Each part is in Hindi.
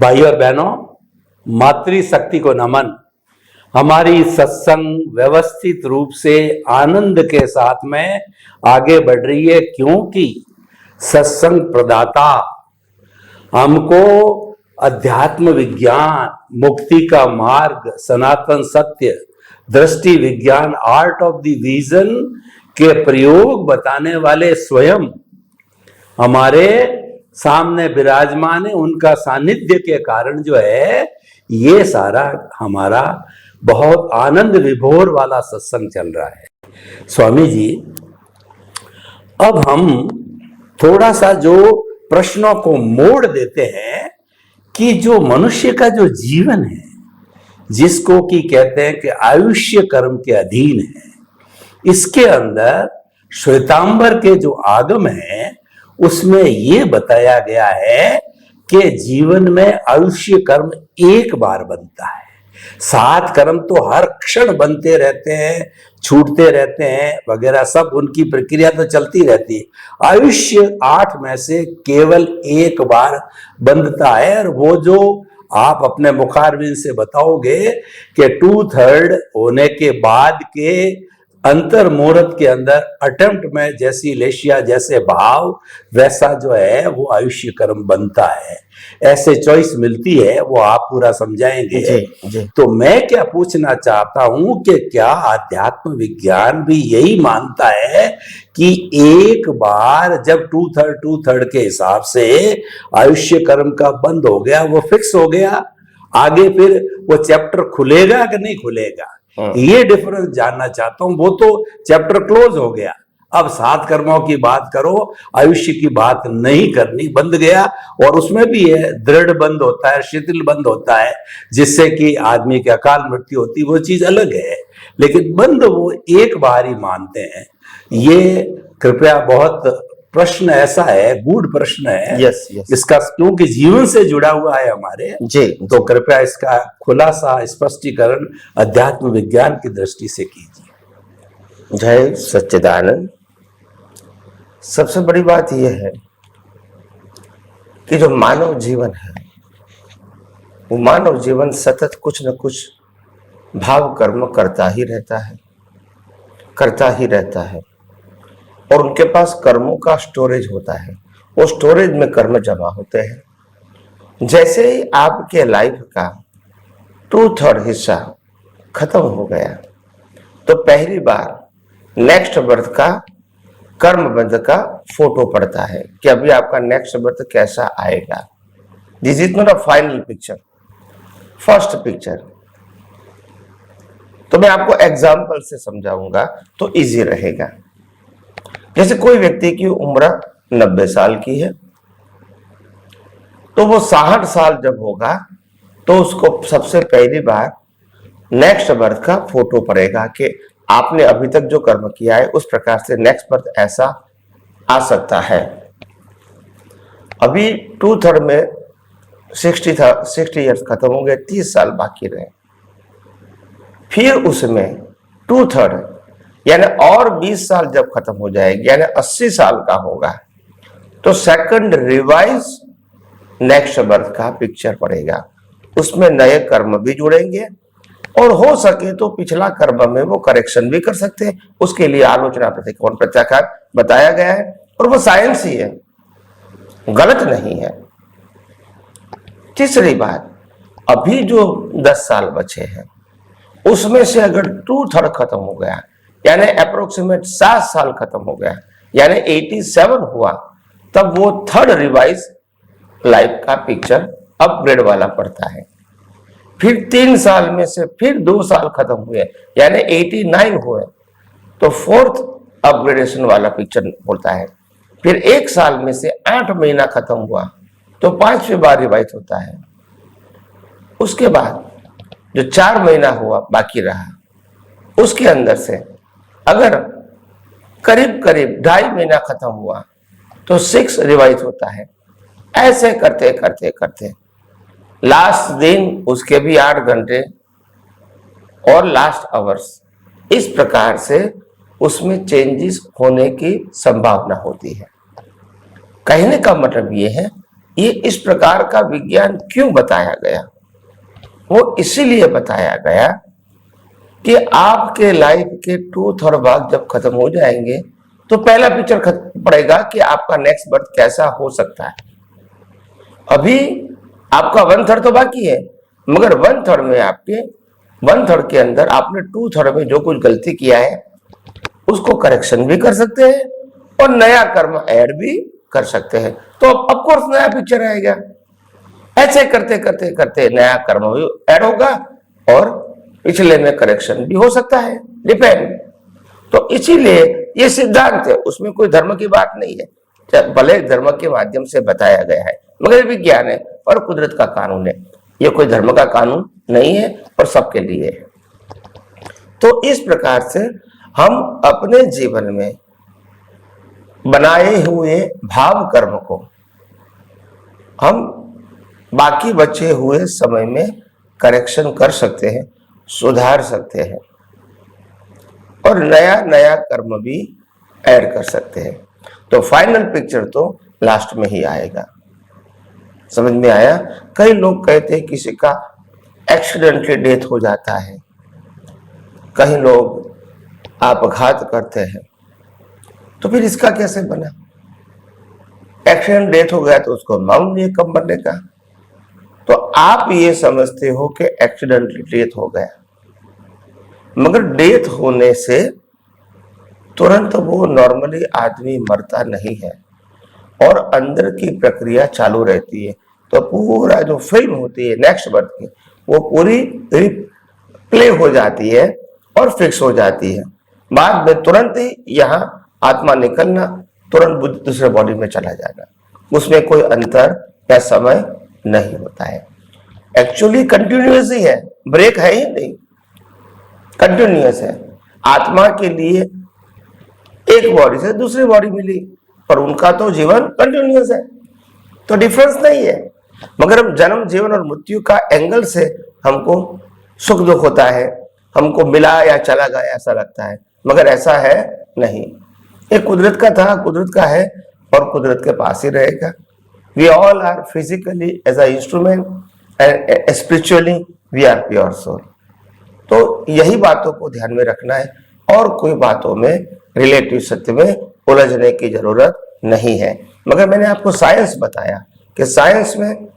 भाई और बहनों, मातृशक्ति को नमन। हमारी सत्संग व्यवस्थित रूप से आनंद के साथ में आगे बढ़ रही है, क्योंकि सत्संग प्रदाता हमको अध्यात्म विज्ञान, मुक्ति का मार्ग, सनातन सत्य, दृष्टि विज्ञान, आर्ट ऑफ द विजन के प्रयोग बताने वाले स्वयं हमारे सामने विराजमान है। उनका सानिध्य के कारण जो है ये सारा हमारा बहुत आनंद विभोर वाला सत्संग चल रहा है। स्वामी जी, अब हम थोड़ा सा जो प्रश्नों को मोड़ देते हैं कि जो मनुष्य का जो जीवन है, जिसको कि कहते हैं कि आयुष्य कर्म के अधीन है, इसके अंदर श्वेतांबर के जो आगम है उसमें ये बताया गया है कि जीवन में आयुष्य कर्म एक बार बनता है। 7 कर्म तो हर क्षण बनते रहते हैं, छूटते रहते हैं वगैरह, सब उनकी प्रक्रिया तो चलती रहती है। आयुष्य 8 में से केवल एक बार बनता है, और वो जो आप अपने मुखारबिंद से बताओगे कि 2/3 होने के बाद के अंतर मुहूर्त के अंदर अटेम्प्ट में जैसी लेशिया, जैसे भाव, वैसा जो है वो आयुष्य कर्म बनता है। ऐसे चॉइस मिलती है, वो आप पूरा समझाएंगे। जी। तो मैं क्या पूछना चाहता हूं कि क्या आध्यात्म विज्ञान भी यही मानता है कि एक बार जब 2/3 के हिसाब से आयुष्य कर्म का बंद हो गया, वो फिक्स हो गया, आगे फिर वो चैप्टर खुलेगा कि नहीं खुलेगा? ये डिफरेंस जानना चाहता हूं। वो तो चैप्टर क्लोज हो गया, अब 7 कर्मों की बात करो, आयुष्य की बात नहीं करनी, बंद गया। और उसमें भी है, दृढ़ बंद होता है, शिथिल बंद होता है, जिससे कि आदमी की अकाल मृत्यु होती, वो चीज अलग है। लेकिन बंद वो एक बार ही मानते हैं। ये कृपया, बहुत प्रश्न ऐसा है, गूढ़ प्रश्न है। यस। इसका क्योंकि जीवन से जुड़ा हुआ है हमारे, जी। तो कृपया इसका खुलासा, स्पष्टीकरण अध्यात्म विज्ञान की दृष्टि से कीजिए। जय सच्चिदानंद। सबसे बड़ी बात यह है कि जो मानव जीवन है, वो मानव जीवन सतत कुछ न कुछ भाव कर्म करता ही रहता है, और उनके पास कर्मों का स्टोरेज होता है। वो स्टोरेज में कर्म जमा होते हैं। जैसे ही आपके लाइफ का 2/3 हिस्सा खत्म हो गया, तो पहली बार नेक्स्ट बर्थ का कर्म बंध का फोटो पड़ता है कि अभी आपका नेक्स्ट बर्थ कैसा आएगा। This is not a final picture, first picture. तो मैं आपको एग्जाम्पल से समझाऊंगा तो इजी रहेगा। जैसे कोई व्यक्ति की उम्र 90 साल की है, तो वो 60 साल जब होगा तो उसको सबसे पहली बार नेक्स्ट बर्थ का फोटो पड़ेगा कि आपने अभी तक जो कर्म किया है उस प्रकार से नेक्स्ट बर्थ ऐसा आ सकता है। अभी 2/3 में 60 ईयर्स खत्म हो गए, 30 साल बाकी रहे। फिर उसमें 2/3 यानी और 20 साल जब खत्म हो जाएगी, यानी 80 साल का होगा, तो सेकंड रिवाइज नेक्स्ट बर्थ का पिक्चर पड़ेगा। उसमें नए कर्म भी जुड़ेंगे, और हो सके तो पिछला कर्म में वो करेक्शन भी कर सकते हैं। उसके लिए आलोचना, प्रतिकोण, प्रत्याघात बताया गया है, और वो साइंस ही है, गलत नहीं है। तीसरी बात, अभी जो 10 साल बचे हैं उसमें से अगर 2/3 खत्म हो गया, यानी अप्रोक्सीमेट 7 साल खत्म हो गया, यानी 87 हुआ, तब वो थर्ड रिवाइज लाइफ का पिक्चर अपग्रेड वाला पड़ता है। फिर 3 साल में से फिर 2 साल खत्म हुए, यानी 89 हुए, तो फोर्थ अपग्रेडेशन वाला पिक्चर बोलता है। फिर 1 साल में से 8 महीना खत्म हुआ, तो 5वीं बार रिवाइज होता है। उसके बाद जो 4 महीना हुआ बाकी रहा, उसके अंदर से अगर करीब 2.5 महीना खत्म हुआ तो 6 रिवाइज होता है। ऐसे करते करते करते लास्ट दिन उसके भी 8 घंटे और लास्ट आवर्स, इस प्रकार से उसमें चेंजेस होने की संभावना होती है। कहने का मतलब यह है ये इस प्रकार का विज्ञान क्यों बताया गया? वो इसीलिए बताया गया कि आपके लाइफ के ट्रूथ और भाग जब खत्म हो जाएंगे तो पहला पिक्चर पड़ेगा कि आपका नेक्स्ट बर्थ कैसा हो सकता है। अभी आपका 1/3 तो बाकी है, मगर 1/3 में आपके 1/3 के अंदर आपने 2/3 में जो कुछ गलती किया है उसको करेक्शन भी कर सकते हैं और नया कर्म ऐड भी कर सकते हैं। तो ऑफ कोर्स नया पिक्चर आएगा। ऐसे करते करते करते नया कर्म भी ऐड होगा और पिछले में करेक्शन भी हो सकता है, डिपेंड। तो इसीलिए ये सिद्धांत है, उसमें कोई धर्म की बात नहीं है, भले धर्म के माध्यम से बताया गया है, मगर विज्ञान है और कुदरत का कानून है। ये कोई धर्म का कानून नहीं है और सबके लिए है। तो इस प्रकार से हम अपने जीवन में बनाए हुए भाव कर्म को हम बाकी बचे हुए समय में करेक्शन कर सकते हैं, सुधार सकते हैं और नया नया कर्म भी ऐड कर सकते हैं। तो फाइनल पिक्चर तो लास्ट में ही आएगा। समझ में आया? कई लोग कहते हैं किसी का एक्सीडेंटली डेथ हो जाता है, कई लोग अपघात करते हैं, तो फिर इसका कैसे बना? एक्सीडेंट डेथ हो गया तो उसको मालूम नहीं है कब मरने का, तो आप ये समझते हो कि एक्सीडेंटली डेथ हो गया, मगर डेथ होने से तुरंत वो नॉर्मली आदमी मरता नहीं है और अंदर की प्रक्रिया चालू रहती है। तो पूरा जो फिल्म होती है नेक्स्ट बर्थ की, वो पूरी प्ले हो जाती है और फिक्स हो जाती है। बाद में तुरंत ही यहाँ आत्मा निकलना, तुरंत दूसरे बॉडी में चला जाना, उसमें कोई अंतर या समय नहीं होता है। एक्चुअली कंटिन्यूअस ही है, ब्रेक है ही नहीं, कंटिन्यूअस है। आत्मा के लिए एक बॉडी से दूसरी बॉडी मिली पर उनका तो जीवन कंटिन्यूअस है, तो डिफरेंस नहीं है। मगर हम जन्म, जीवन और मृत्यु का एंगल से हमको सुख दुख होता है, हमको मिला या चला गया ऐसा लगता है, मगर ऐसा है नहीं। ये कुदरत का था, कुदरत का है और कुदरत के पास ही रहेगा। We all are physically as a instrument and spiritually we are pure soul. तो यही बातों को ध्यान में रखना है और कोई बातों में रिलेटिव सत्य में उलझने की जरूरत नहीं है। मगर मैंने आपको साइंस बताया कि साइंस में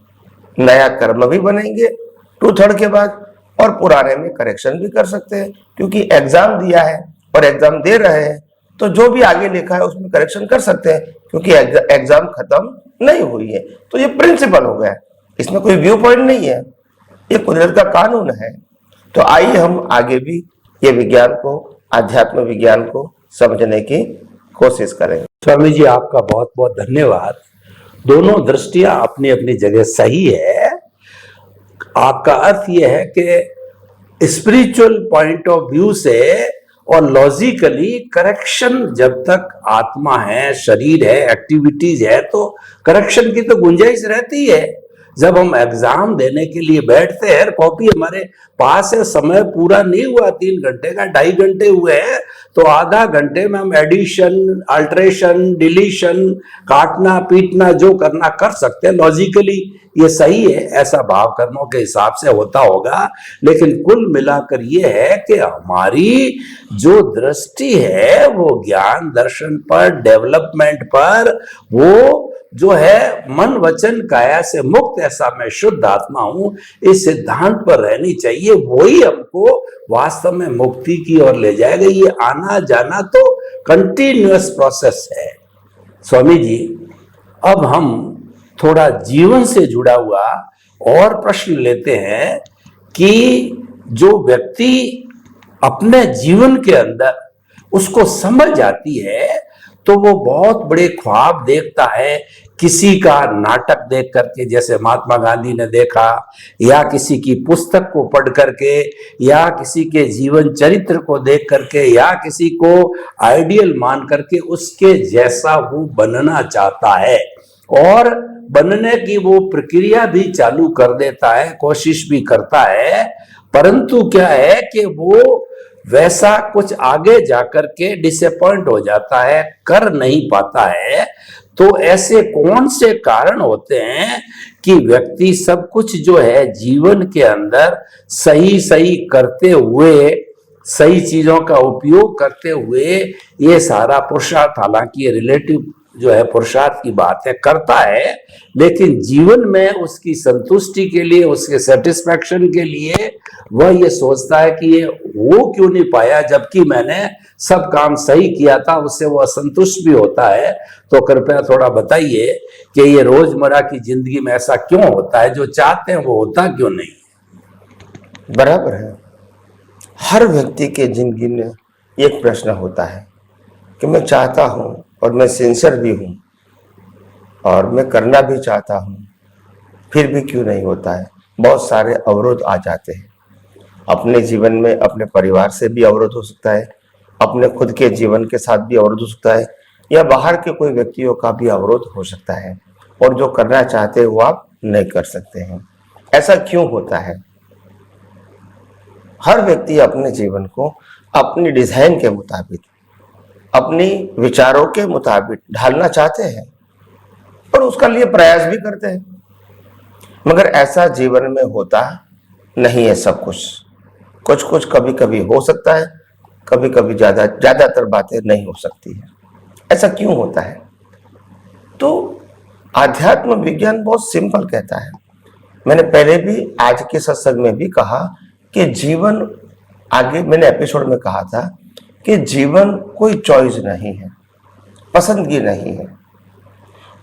नया कर्म भी बनेंगे 2/3 के बाद और पुराने में करेक्शन भी कर सकते हैं, क्योंकि एग्जाम दिया है और एग्जाम दे रहे हैं तो जो भी आगे लिखा है उसमें करेक्शन कर सकते हैं, क्योंकि एग्जाम खत्म नहीं हुई है। तो ये प्रिंसिपल हो गया, इसमें कोई व्यू पॉइंट नहीं है, ये कुदरत का कानून है। तो आइए हम आगे भी ये विज्ञान को, आध्यात्म विज्ञान को समझने की कोशिश करें। स्वामी जी आपका बहुत बहुत धन्यवाद। दोनों दृष्टियां अपनी अपनी जगह सही है। आपका अर्थ यह है कि स्पिरिचुअल पॉइंट ऑफ व्यू से और लॉजिकली करेक्शन, जब तक आत्मा है, शरीर है, एक्टिविटीज है, तो करेक्शन की तो गुंजाइश रहती है। जब हम एग्जाम देने के लिए बैठते हैं, कॉपी हमारे पास है, समय पूरा नहीं हुआ, 3 घंटे का 2.5 घंटे हुए हैं, तो आधा घंटे में हम एडिशन, अल्ट्रेशन, डिलीशन, काटना पीटना जो करना कर सकते हैं। लॉजिकली ये सही है, ऐसा भाव कर्मों के हिसाब से होता होगा। लेकिन कुल मिलाकर ये है कि हमारी जो दृष्टि है वो ज्ञान दर्शन पर, डेवलपमेंट पर, वो जो है मन वचन काया से मुक्त, ऐसा मैं शुद्ध आत्मा हूं, इस सिद्धांत पर रहनी चाहिए। वही हमको वास्तव में मुक्ति की ओर ले जाएगा। ये आना जाना तो कंटिन्यूअस प्रोसेस है। स्वामी जी, अब हम थोड़ा जीवन से जुड़ा हुआ और प्रश्न लेते हैं कि जो व्यक्ति अपने जीवन के अंदर उसको समझ आती है तो वो बहुत बड़े ख्वाब देखता है, किसी का नाटक देख करके, जैसे महात्मा गांधी ने देखा, या किसी की पुस्तक को पढ़ करके, या किसी के जीवन चरित्र को देख करके, या किसी को आइडियल मान करके उसके जैसा वो बनना चाहता है और बनने की वो प्रक्रिया भी चालू कर देता है, कोशिश भी करता है। परंतु क्या है कि वो वैसा कुछ आगे जाकर के डिसअपॉइंट हो जाता है, कर नहीं पाता है। तो ऐसे कौन से कारण होते हैं कि व्यक्ति सब कुछ जो है जीवन के अंदर सही सही करते हुए, सही चीजों का उपयोग करते हुए ये सारा पुरुषार्थ, हालांकि ये रिलेटिव जो है पुरुषार्थ की बात है, करता है, लेकिन जीवन में उसकी संतुष्टि के लिए, उसके सेटिस्फैक्शन के लिए वह ये सोचता है कि ये हो क्यों नहीं पाया, जबकि मैंने सब काम सही किया था, उससे वो असंतुष्ट भी होता है। तो कृपया थोड़ा बताइए कि ये रोजमर्रा की जिंदगी में ऐसा क्यों होता है, जो चाहते हैं वो होता क्यों नहीं? बराबर है। हर व्यक्ति के जिंदगी में एक प्रश्न होता है कि मैं चाहता हूं और मैं सिंसियर भी हूं और मैं करना भी चाहता हूं, फिर भी क्यों नहीं होता है। बहुत सारे अवरोध आ जाते हैं अपने जीवन में। अपने परिवार से भी अवरोध हो सकता है, अपने खुद के जीवन के साथ भी अवरोध हो सकता है, या बाहर के कोई व्यक्तियों का भी अवरोध हो सकता है, और जो करना चाहते हैं वो आप नहीं कर सकते हैं। ऐसा क्यों होता है? हर व्यक्ति अपने जीवन को अपनी डिजाइन के मुताबिक, अपनी विचारों के मुताबिक ढालना चाहते हैं और उसका लिए प्रयास भी करते हैं, मगर ऐसा जीवन में होता नहीं है। सब कुछ कुछ कभी कभी हो सकता है, कभी कभी ज्यादातर बातें नहीं हो सकती है। ऐसा क्यों होता है? तो आध्यात्म विज्ञान बहुत सिंपल कहता है। मैंने पहले भी आज के सत्संग में भी कहा कि जीवन, आगे मैंने एपिसोड में कहा था कि जीवन कोई चॉइस नहीं है, पसंदगी नहीं है।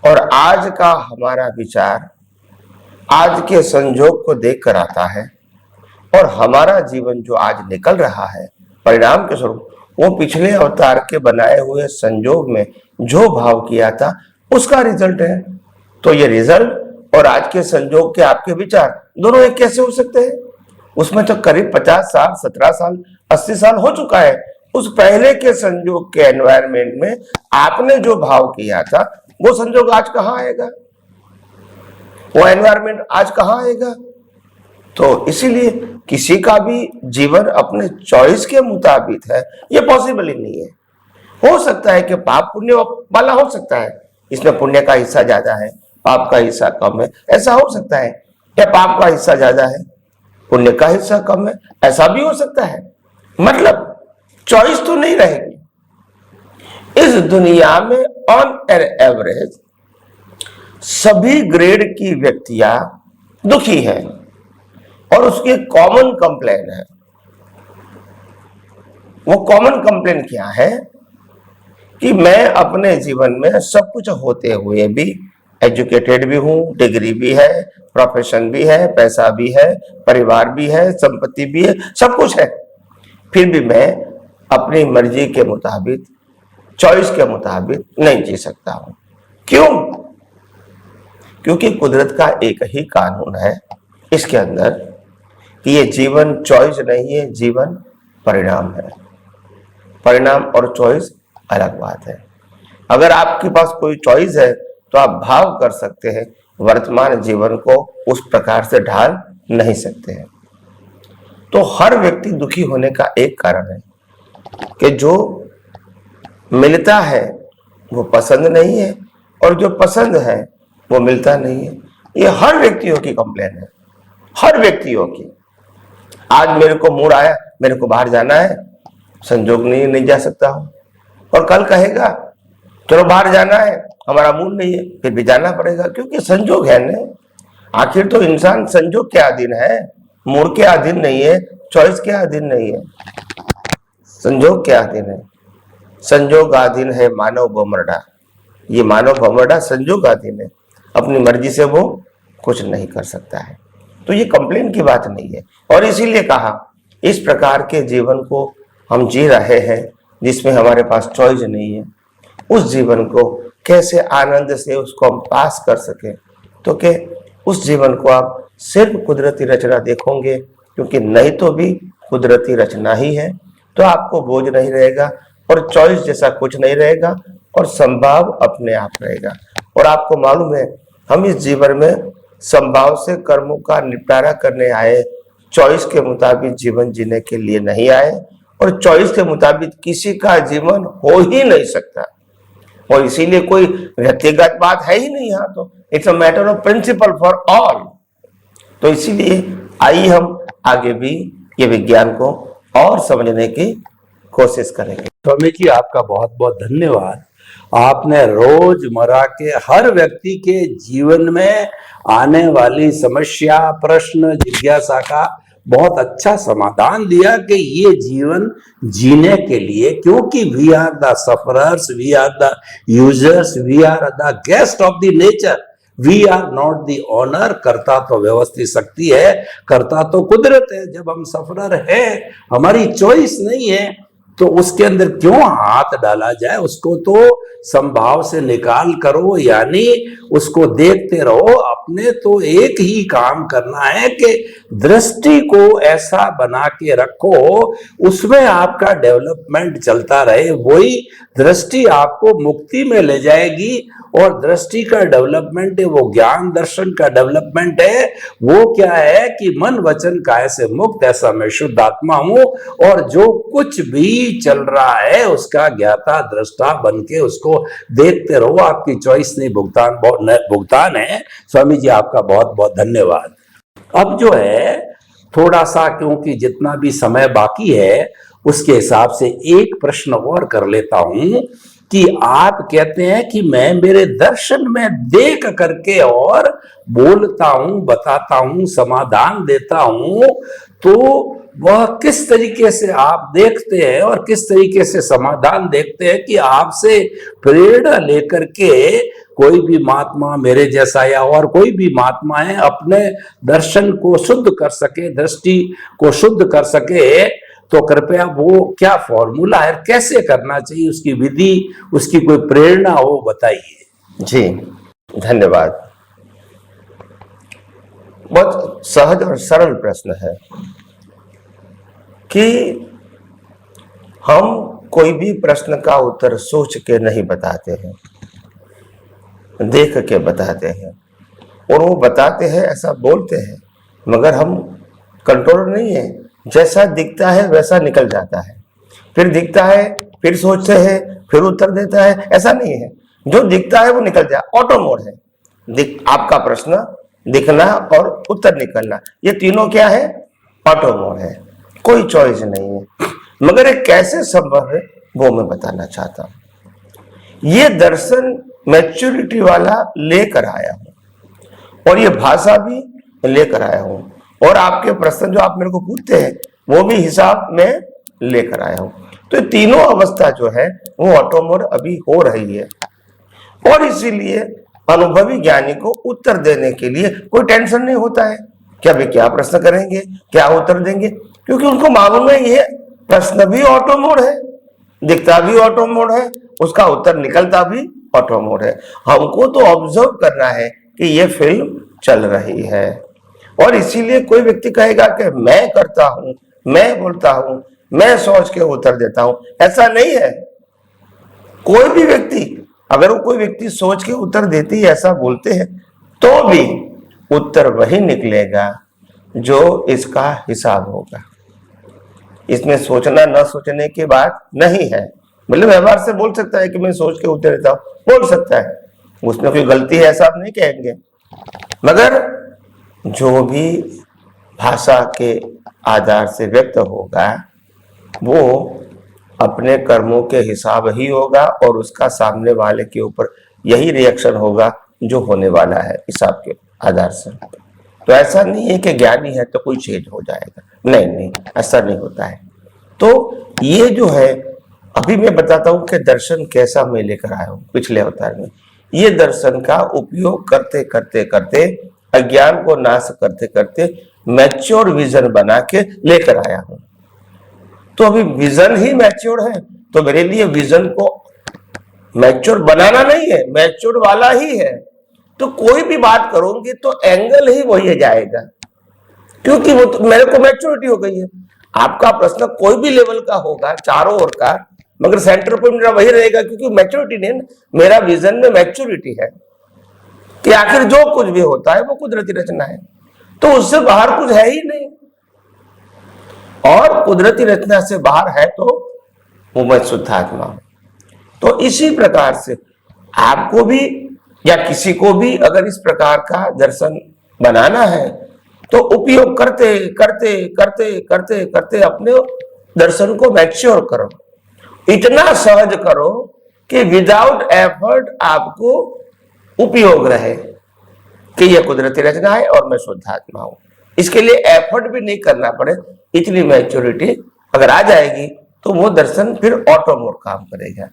और आज का हमारा विचार आज के संजोग को देख कर आता है, और हमारा जीवन जो आज निकल रहा है परिणाम के स्वरूप, वो पिछले अवतार के बनाए हुए संजोग में जो भाव किया था उसका रिजल्ट है। तो ये रिजल्ट और आज के संजोग के आपके विचार दोनों एक कैसे हो सकते हैं? उसमें तो करीब 50 साल, 17 साल, 80 साल हो चुका है। उस पहले के संजोग के एनवायरमेंट में आपने जो भाव किया था वो संजोग आज कहाँ आएगा, वो एनवायरमेंट आज कहाँ आएगा? तो इसीलिए किसी का भी जीवन अपने चॉइस के मुताबिक है, ये पॉसिबल ही नहीं है। हो सकता है कि पाप पुण्य वाला हो सकता है, इसमें पुण्य का हिस्सा ज्यादा है, पाप का हिस्सा कम है, ऐसा हो सकता है। या पाप का हिस्सा ज्यादा है, पुण्य का हिस्सा कम है, ऐसा भी हो सकता है। मतलब चॉइस तो नहीं रहेगी। इस दुनिया में ऑन एन एवरेज सभी ग्रेड की व्यक्तियां दुखी हैं, और उसकी कॉमन कंप्लेन है। वो कॉमन कंप्लेन क्या है कि मैं अपने जीवन में सब कुछ होते हुए भी, एजुकेटेड भी हूं, डिग्री भी है, प्रोफेशन भी है, पैसा भी है, परिवार भी है, संपत्ति भी है, सब कुछ है, फिर भी मैं अपनी मर्जी के मुताबिक, चॉइस के मुताबिक नहीं जी सकता हूं। क्यों? क्योंकि कुदरत का एक ही कानून है इसके अंदर कि ये जीवन चॉइस नहीं है, जीवन परिणाम है। परिणाम और चॉइस अलग बात है। अगर आपके पास कोई चॉइस है तो आप भाव कर सकते हैं, वर्तमान जीवन को उस प्रकार से ढाल नहीं सकते हैं। तो हर व्यक्ति दुखी होने का एक कारण है कि जो मिलता है वो पसंद नहीं है, और जो पसंद है वो मिलता नहीं है। ये हर व्यक्तियों की कंप्लेन है, हर व्यक्तियों की। आज मेरे को मूड आया, मेरे को बाहर जाना है, संजोग नहीं जा सकता हूं, और कल कहेगा चलो बाहर जाना है, हमारा मूड नहीं है, फिर भी जाना पड़ेगा, क्योंकि संजोग है ना। आखिर तो इंसान संजोग के अधीन है, मूड के अधीन नहीं है, चॉइस के अधीन नहीं है, संजोग के अधीन है। संजोग अधीन है मानव भमरडा। ये मानव भमरडा संजोग अधीन है, अपनी मर्जी से वो कुछ नहीं कर सकता है। तो ये कंप्लेन की बात नहीं है। और इसीलिए कहा, इस प्रकार के जीवन को हम जी रहे हैं जिसमें हमारे पास चॉइस नहीं है, उस जीवन को कैसे आनंद से उसको हम पास कर सके। तो कि उस जीवन को आप सिर्फ कुदरती रचना देखोगे, क्योंकि नहीं तो भी कुदरती रचना ही है, तो आपको बोझ नहीं रहेगा, और चॉइस जैसा कुछ नहीं रहेगा, और संभाव अपने आप रहेगा। और आपको मालूम है, हम इस जीवन में संभाव से कर्मों का निपटारा करने आए, चॉइस के मुताबिक जीवन जीने के लिए नहीं आए। और चॉइस के मुताबिक किसी का जीवन हो ही नहीं सकता, और इसीलिए कोई व्यक्तिगत बात है ही नहीं यहाँ, तो it's a matter of principle for all. तो इसीलिए आइए हम आगे भी ये विज्ञान को और समझने की कोशिश करेंगे। स्वामी जी, आपका बहुत बहुत धन्यवाद। आपने रोजमर्रा के हर व्यक्ति के जीवन में आने वाली समस्या, प्रश्न, जिज्ञासा का बहुत अच्छा समाधान दिया कि ये जीवन जीने के लिए, क्योंकि we are the sufferers, we are the users, we are the guest of the nature, we are not the owner. करता तो व्यवस्थित शक्ति है, करता तो कुदरत है। जब हम सफरर है, हमारी चॉइस नहीं है, तो उसके अंदर क्यों हाथ डाला जाए? उसको तो संभाव से निकाल करो, यानी उसको देखते रहो। अपने तो एक ही काम करना है कि दृष्टि को ऐसा बना के रखो, उसमें आपका डेवलपमेंट चलता रहे। वही दृष्टि आपको मुक्ति में ले जाएगी। और दृष्टि का डेवलपमेंट है, वो ज्ञान दर्शन का डेवलपमेंट है। वो क्या है कि मन वचन काया से मुक्त, ऐसा मैं शुद्ध आत्मा हूं, और जो कुछ भी चल रहा है उसका ज्ञाता दृष्टा बन के उसको देखते रहो। आपकी चॉइस नहीं, भुगतान है। स्वामी जी, आपका बहुत बहुत धन्यवाद। अब जो है थोड़ा सा, क्योंकि जितना भी समय बाकी है उसके हिसाब से एक प्रश्न और कर लेता हूं कि आप कहते हैं कि मैं मेरे दर्शन में देख करके और बोलता हूं, बताता हूं, समाधान देता हूं, तो वह किस तरीके से आप देखते हैं और किस तरीके से समाधान देखते हैं कि आपसे प्रेरणा लेकर के कोई भी महात्मा मेरे जैसा या और कोई भी महात्मा है अपने दर्शन को शुद्ध कर सके, दृष्टि को शुद्ध कर सके, तो कृपया वो क्या फॉर्मूला है, कैसे करना चाहिए, उसकी विधि, उसकी कोई प्रेरणा हो, बताइए। जी धन्यवाद। बहुत सहज और सरल प्रश्न है कि हम कोई भी प्रश्न का उत्तर सोच के नहीं बताते हैं, देख के बताते हैं। और वो बताते हैं, ऐसा बोलते हैं, मगर हम कंट्रोल नहीं है। जैसा दिखता है वैसा निकल जाता है, फिर दिखता है, फिर सोचते हैं, फिर उत्तर देता है। ऐसा नहीं है, जो दिखता है वो निकल जाए, ऑटो मोड है। आपका प्रश्न दिखना और उत्तर निकलना, ये तीनों क्या है? ऑटो मोड है, कोई चॉइस नहीं है। मगर ये कैसे संभव है वो मैं बताना चाहता हूं। ये दर्शन मैच्योरिटी वाला लेकर आया हूं और ये भाषा भी लेकर आया हूं, और आपके प्रश्न जो आप मेरे को पूछते हैं वो भी हिसाब में लेकर आया हूं। तो तीनों अवस्था जो है वो ऑटो मोड अभी हो रही है, और इसीलिए अनुभवी ज्ञानी को उत्तर देने के लिए कोई टेंशन नहीं होता है कि अभी क्या प्रश्न करेंगे, क्या उत्तर देंगे, क्योंकि उनको मालूम है ये प्रश्न भी ऑटो मोड है, दिखता भी ऑटो मोड है, उसका उत्तर निकलता भी ऑटो मोड है। हमको तो ऑब्जर्व करना है कि ये फिल्म चल रही है। और इसीलिए कोई व्यक्ति कहेगा कि मैं करता हूं, मैं बोलता हूं, मैं सोच के उत्तर देता हूं, ऐसा नहीं है। कोई भी व्यक्ति, अगर वो कोई व्यक्ति सोच के उत्तर देती है, ऐसा बोलते हैं, तो भी उत्तर वही निकलेगा जो इसका हिसाब होगा। इसमें सोचना न सोचने की बात नहीं है। मतलब व्यवहार से बोल सकता है कि मैं सोच के उत्तर देता हूं, बोल सकता है, उसमें कोई गलती है ऐसा आप नहीं कहेंगे। मगर जो भी भाषा के आधार से व्यक्त होगा वो अपने कर्मों के हिसाब ही होगा, और उसका सामने वाले के ऊपर यही रिएक्शन होगा जो होने वाला है हिसाब के आधार से। तो ऐसा नहीं है कि ज्ञानी है तो कोई चेंज हो जाएगा, नहीं नहीं, ऐसा नहीं होता है। तो ये जो है, अभी मैं बताता हूं कि दर्शन कैसा मैं लेकर आया हूं पिछले अवतार में। ये दर्शन का उपयोग करते करते करते, अज्ञान को नाश करते करते मैच्योर विजन बना के लेकर आया हूं। तो अभी विजन ही मैच्योर है, तो मेरे लिए विजन को मैच्योर बनाना नहीं है, मैच्योर वाला ही है। तो कोई भी बात करोगे तो एंगल ही वही जाएगा, क्योंकि वो तो मेरे को मैच्योरिटी हो गई है। आपका प्रश्न कोई भी लेवल का होगा, चारों ओर का, मगर सेंटर पॉइंट मेरा वही रहेगा, क्योंकि मैच्योरिटी नहीं, मेरा विजन में मैच्योरिटी है कि आखिर जो कुछ भी होता है वो कुदरती रचना है, तो उससे बाहर कुछ है ही नहीं। और कुदरती रचना से बाहर है तो वो मैं शुद्ध आत्मा हूं। तो इसी प्रकार से आपको भी या किसी को भी अगर इस प्रकार का दर्शन बनाना है तो उपयोग करते करते करते करते करते अपने दर्शन को मैच्योर करो, इतना सहज करो कि विदाउट एफर्ट आपको उपयोग रहे कि यह कुदरती रचना है और मैं शुद्धात्मा हूं। इसके लिए एफर्ट भी नहीं करना पड़े, इतनी मैच्योरिटी अगर आ जाएगी तो वो दर्शन फिर ऑटो मोड काम करेगा।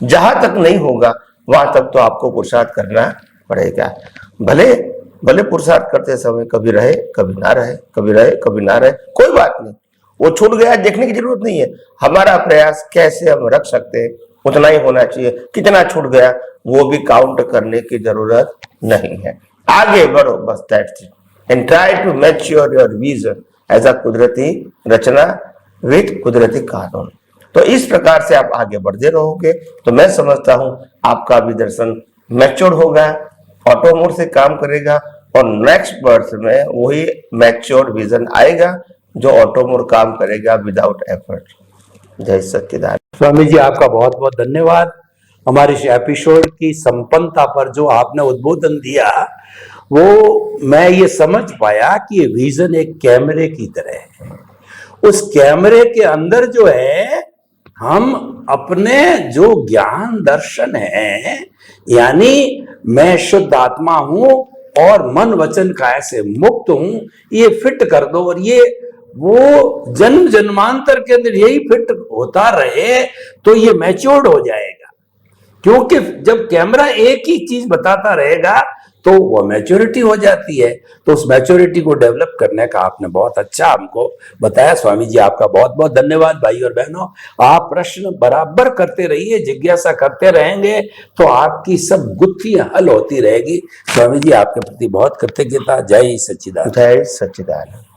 जहां तक नहीं होगा वहां तक तो आपको पुरुषार्थ करना पड़ेगा। भले भले पुरुषार्थ करते समय कभी रहे कभी ना रहे, कभी रहे कभी ना रहे, कोई बात नहीं, वो छूट गया देखने की जरूरत नहीं है। हमारा प्रयास कैसे हम रख सकते हैं उतना ही होना चाहिए, कितना छूट गया वो भी काउंट करने की जरूरत नहीं है। आगे बढ़ो बस, that's it, and try to mature your vision as a कुदरती रचना विद कुदरती कानून। तो इस प्रकार से आप आगे बढ़ते रहोगे तो मैं समझता हूं आपका भी दर्शन मैच्योर होगा, ऑटो मोड से काम करेगा और नेक्स्ट बर्थ में वही मैच्योर विजन आएगा जो ऑटो मोड काम करेगा विदाउट एफर्ट। जय सच्चिदानंद। स्वामी जी आपका बहुत बहुत धन्यवाद। हमारे इस एपिसोड की संपन्नता पर जो आपने उद्बोधन दिया वो मैं ये समझ पाया कि ये विजन एक कैमरे की तरह है। उस कैमरे के अंदर जो है हम अपने जो ज्ञान दर्शन है, यानी मैं शुद्ध आत्मा हूं और मन वचन काय से मुक्त हूं, ये फिट कर दो और ये वो जन्म जन्मांतर के अंदर यही फिट होता रहे तो ये मैच्योर्ड हो जाएगा। क्योंकि जब कैमरा एक ही चीज बताता रहेगा तो वो मैच्योरिटी हो जाती है। तो उस मैच्योरिटी को डेवलप करने का आपने बहुत अच्छा हमको बताया। स्वामी जी आपका बहुत बहुत धन्यवाद। भाई और बहनों, आप प्रश्न बराबर करते रहिए, जिज्ञासा करते रहेंगे तो आपकी सब गुत्थियां हल होती रहेगी। स्वामी जी आपके प्रति बहुत कृतज्ञता। जय सच्चिदानंद। जय सच्चिदानंद।